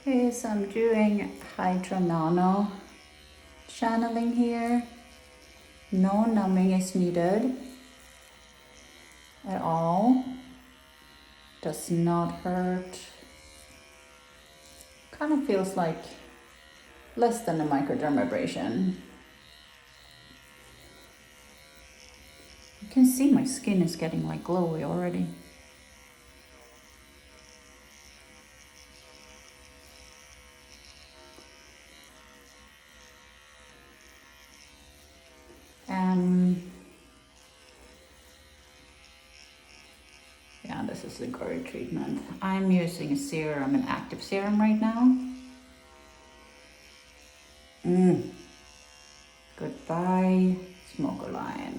Okay, so I'm doing Hydra Nano channeling here. No numbing is needed at all. Does not hurt. Kind of feels like less than a microdermabrasion. You can see my skin is getting like glowy already. Yeah, this is the GERD treatment. I'm using a serum, an active serum right now. Goodbye, Smokerlines.